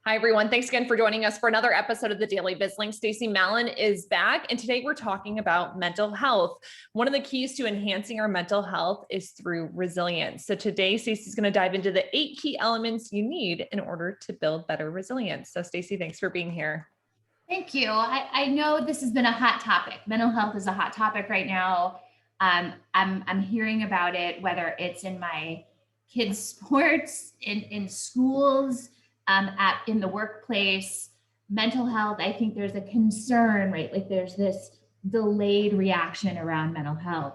Hi, everyone. Thanks again for joining us for another episode of the Daily BizLink. Stacie Mallen is back, and today we're talking about mental health. One of the keys to enhancing our mental health is through resilience. So today, Stacie's going to dive into the 8 key elements you need in order to build better resilience. So Stacie, thanks for being here. Thank you. I know this has been a hot topic. Mental health is a hot topic right now. I'm hearing about it, whether it's in my kids' sports, in schools, in the workplace. Mental health, I think there's a concern, right? Like there's this delayed reaction around mental health.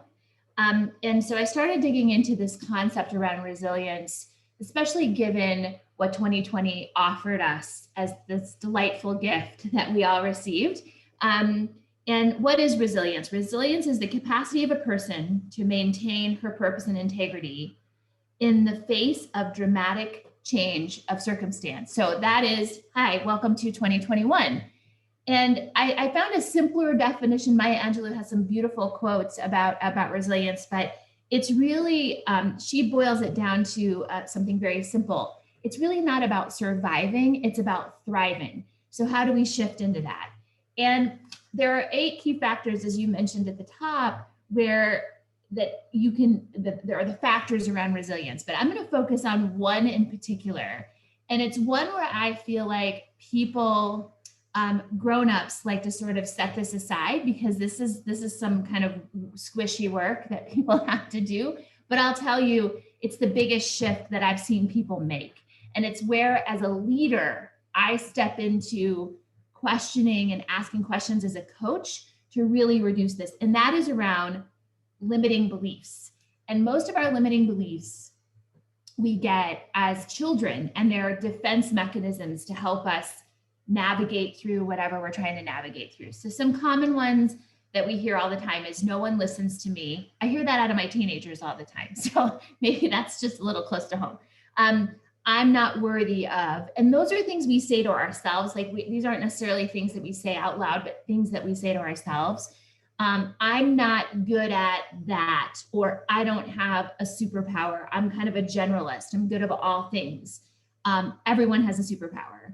And so I started digging into this concept around resilience, especially given what 2020 offered us as this delightful gift that we all received. And what is resilience? Resilience is the capacity of a person to maintain her purpose and integrity in the face of dramatic change of circumstance. So that is, hi, welcome to 2021. And I found a simpler definition. Maya Angelou has some beautiful quotes about resilience, but it's really, she boils it down to something very simple. It's really not about surviving, it's about thriving. So how do we shift into that? And there are 8 key factors, as you mentioned at the top, where there are the factors around resilience, but I'm going to focus on one in particular. And it's one where I feel like people, grown-ups like to sort of set this aside because this is some kind of squishy work that people have to do. But I'll tell you, it's the biggest shift that I've seen people make. And it's where, as a leader, I step into questioning and asking questions as a coach to really reduce this. And that is around limiting beliefs. And most of our limiting beliefs we get as children, and they're defense mechanisms to help us navigate through whatever we're trying to navigate through. So some common ones that we hear all the time is no one listens to me. I hear that out of my teenagers all the time. So maybe that's just a little close to home. I'm not worthy of, and those are things we say to ourselves. Like these aren't necessarily things that we say out loud, but things that we say to ourselves. I'm not good at that, or I don't have a superpower. I'm kind of a generalist. I'm good at all things. Everyone has a superpower.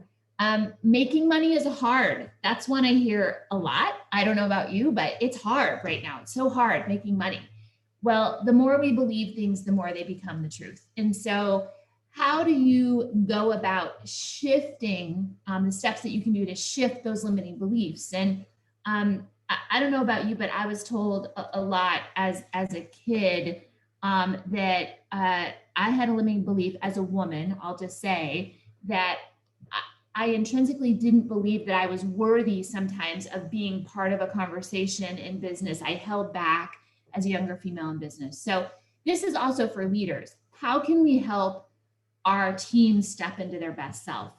Making money is hard. That's one I hear a lot. I don't know about you, but it's hard right now. It's so hard making money. Well, the more we believe things, the more they become the truth. And so how do you go about shifting the steps that you can do to shift those limiting beliefs? And I don't know about you, but I was told a lot as a kid that I had a limiting belief as a woman. I'll just say that I intrinsically didn't believe that I was worthy sometimes of being part of a conversation in business. I held back as a younger female in business. So this is also for leaders. How can we help our team step into their best self?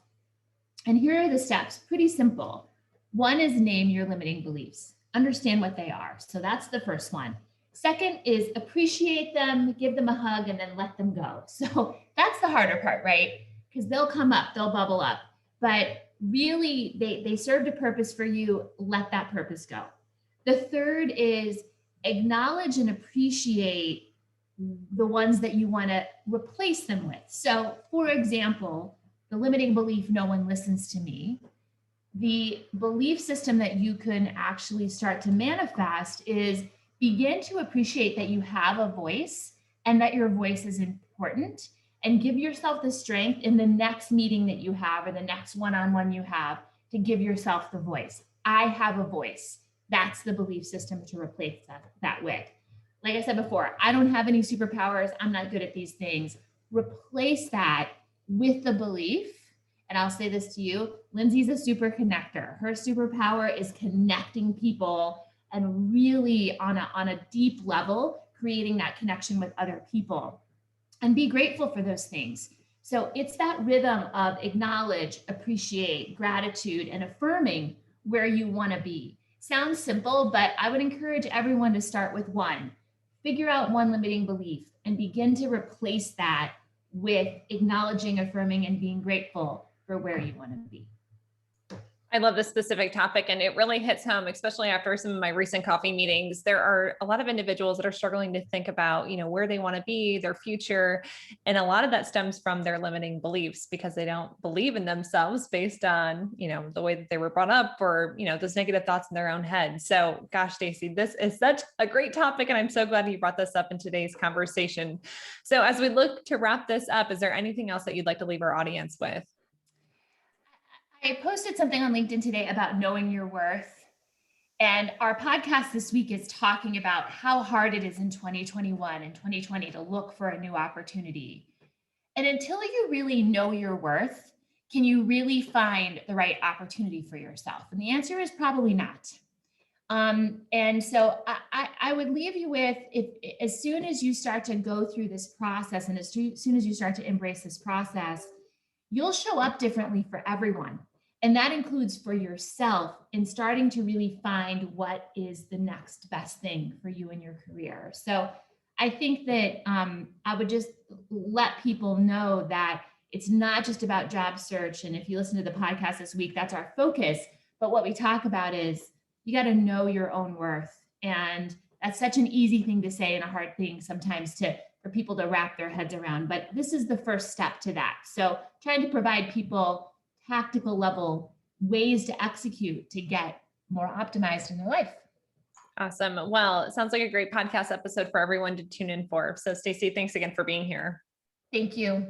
And here are the steps, pretty simple. One is name your limiting beliefs. Understand what they are. So that's the first one. Second is appreciate them, give them a hug, and then let them go. So that's the harder part, right? Because they'll come up, they'll bubble up. But really, they served a purpose for you. Let that purpose go. The third is acknowledge and appreciate the ones that you want to replace them with. So, for example, the limiting belief, no one listens to me. The belief system that you can actually start to manifest is begin to appreciate that you have a voice and that your voice is important. And give yourself the strength in the next meeting that you have or the next one-on-one you have to give yourself the voice. I have a voice. That's the belief system to replace that with. Like I said before, I don't have any superpowers. I'm not good at these things. Replace that with the belief. And I'll say this to you, Lindsay's a super connector. Her superpower is connecting people and really on a deep level, creating that connection with other people. And be grateful for those things. So it's that rhythm of acknowledge, appreciate, gratitude, and affirming where you want to be. Sounds simple, but I would encourage everyone to start with one. Figure out one limiting belief and begin to replace that with acknowledging, affirming, and being grateful for where you want to be. I love this specific topic, and it really hits home, especially after some of my recent coffee meetings. There are a lot of individuals that are struggling to think about, where they want to be, their future. And a lot of that stems from their limiting beliefs because they don't believe in themselves based on, the way that they were brought up, or, those negative thoughts in their own head. So gosh, Stacie, this is such a great topic. And I'm so glad you brought this up in today's conversation. So as we look to wrap this up, is there anything else that you'd like to leave our audience with? I posted something on LinkedIn today about knowing your worth. And our podcast this week is talking about how hard it is in 2021 and 2020 to look for a new opportunity. And until you really know your worth, can you really find the right opportunity for yourself? And the answer is probably not. And so I would leave you with, if as soon as you start to go through this process and as soon as you start to embrace this process, you'll show up differently for everyone. And that includes for yourself in starting to really find what is the next best thing for you in your career. So I think that I would just let people know that it's not just about job search. And if you listen to the podcast this week, that's our focus. But what we talk about is you got to know your own worth. And that's such an easy thing to say and a hard thing sometimes for people to wrap their heads around. But this is the first step to that. So trying to provide people tactical level ways to execute to get more optimized in their life. Awesome. Well, it sounds like a great podcast episode for everyone to tune in for. So Stacie, thanks again for being here. Thank you.